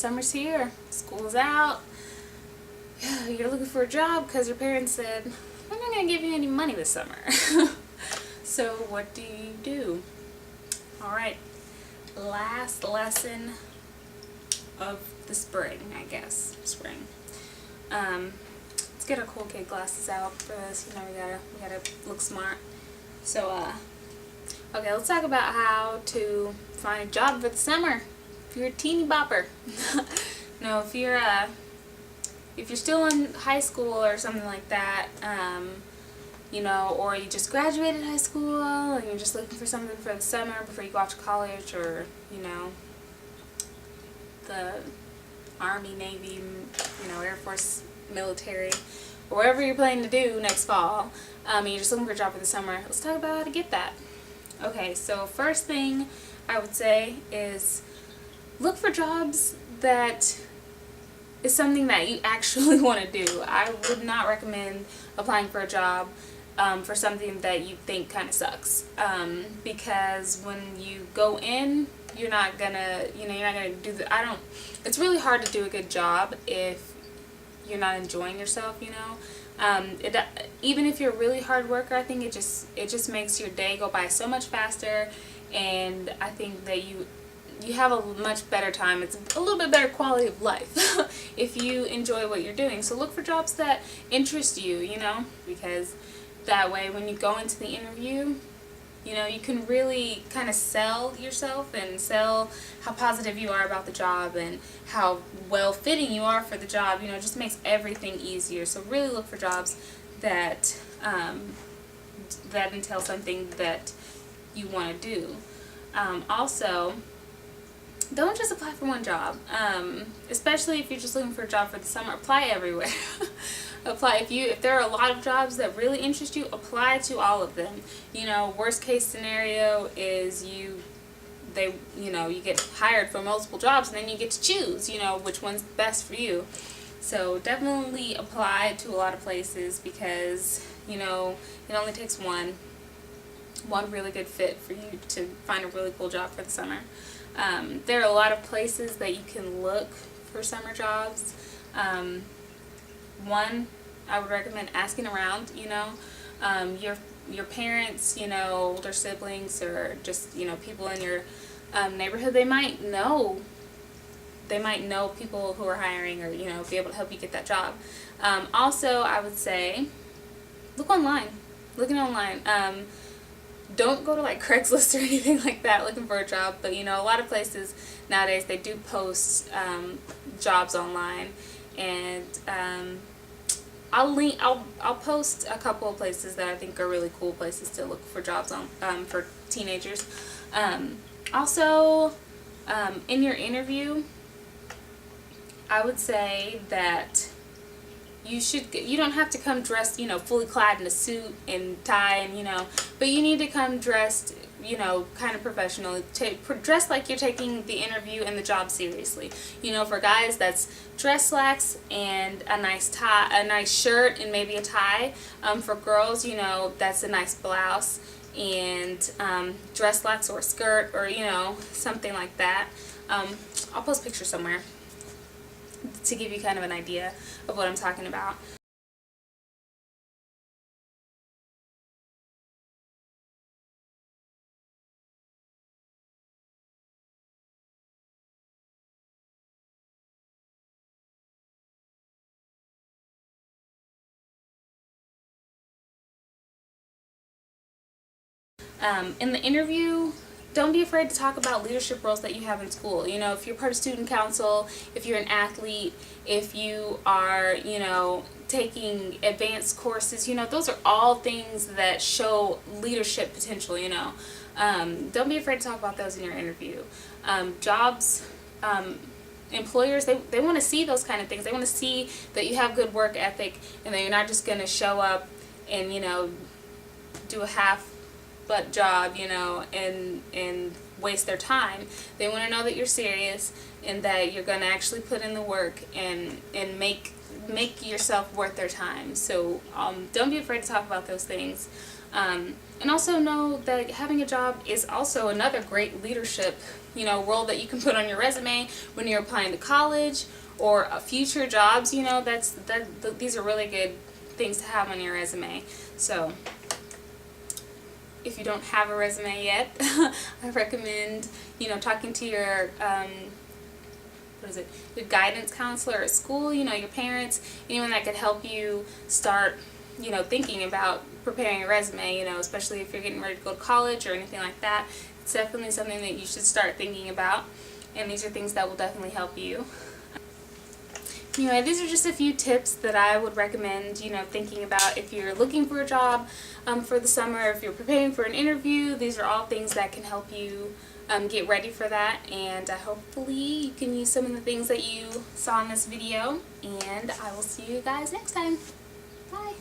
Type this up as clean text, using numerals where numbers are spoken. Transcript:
summer's here, school's out, you're looking for a job because your parents said, we're not going to give you any money this summer. So what do you do? Alright, last lesson of the spring, I guess. Spring. Let's get our cool kid glasses out for this. You know, we gotta look smart. So, okay, let's talk about how to find a job for the summer. If you're a teeny bopper. No, if you're still in high school or something like that, you know, or you just graduated high school and you're just looking for something for the summer before you go off to college, or, you know, the Army, Navy, you know, Air Force, military, or whatever you're planning to do next fall, and you're just looking for a job for the summer, let's talk about how to get that. Okay, so first thing I would say is look for jobs that is something that you actually want to do. I would not recommend applying for a job for something that you think kind of sucks, because when you go in, you're not gonna do it's really hard to do a good job if you're not enjoying yourself, you know. Even if you're a really hard worker, I think it just makes your day go by so much faster, and I think that you have a much better time. It's a little bit better quality of life if you enjoy what you're doing. So look for jobs that interest you, you know, because that way when you go into the interview, you know, you can really kind of sell yourself and sell how positive you are about the job and how well fitting you are for the job. You know, it just makes everything easier. So really look for jobs that that entail something that you want to do. Also, don't just apply for one job, especially if you're just looking for a job for the summer. Apply everywhere. Apply if there are a lot of jobs that really interest you, apply to all of them. You know, worst case scenario is you get hired for multiple jobs, and then you get to choose, you know, which one's best for you. So definitely apply to a lot of places, because, you know, it only takes one really good fit for you to find a really cool job for the summer. There are a lot of places that you can look for summer jobs. One, I would recommend asking around, you know, your parents, you know, older siblings, or just, you know, people in your neighborhood. They might know people who are hiring, or, you know, be able to help you get that job. Also, I would say look online. Looking online. Don't go to like Craigslist or anything like that looking for a job, but, you know, a lot of places nowadays, they do post jobs online, and I'll post a couple of places that I think are really cool places to look for jobs on for teenagers. Also, in your interview, I would say that you don't have to come dressed, you know, fully clad in a suit and tie, and, you know, but you need to come dressed, you know, kind of professional. Dress like you're taking the interview and the job seriously. You know, for guys, that's dress slacks and a nice tie, a nice shirt, and maybe a tie. For girls, you know, that's a nice blouse and dress slacks or a skirt, or, you know, something like that. I'll post pictures somewhere to give you kind of an idea of what I'm talking about. In the interview, don't be afraid to talk about leadership roles that you have in school. You know, if you're part of student council, if you're an athlete, if you are, you know, taking advanced courses, you know, those are all things that show leadership potential, you know. Don't be afraid to talk about those in your interview. Jobs, employers, they want to see those kind of things. They want to see that you have good work ethic, and that you're not just going to show up and, you know, do a half-butt job, you know, and waste their time. They want to know that you're serious and that you're going to actually put in the work and make yourself worth their time. So don't be afraid to talk about those things. And also know that having a job is also another great leadership, role that you can put on your resume when you're applying to college or future jobs. These are really good things to have on your resume. So if you don't have a resume yet, I recommend, talking to your your guidance counselor at school, your parents, anyone that could help you start, thinking about preparing a resume, especially if you're getting ready to go to college or anything like that. It's definitely something that you should start thinking about, and these are things that will definitely help you. Anyway, these are just a few tips that I would recommend, thinking about if you're looking for a job for the summer, if you're preparing for an interview. These are all things that can help you get ready for that, and hopefully you can use some of the things that you saw in this video, and I will see you guys next time. Bye!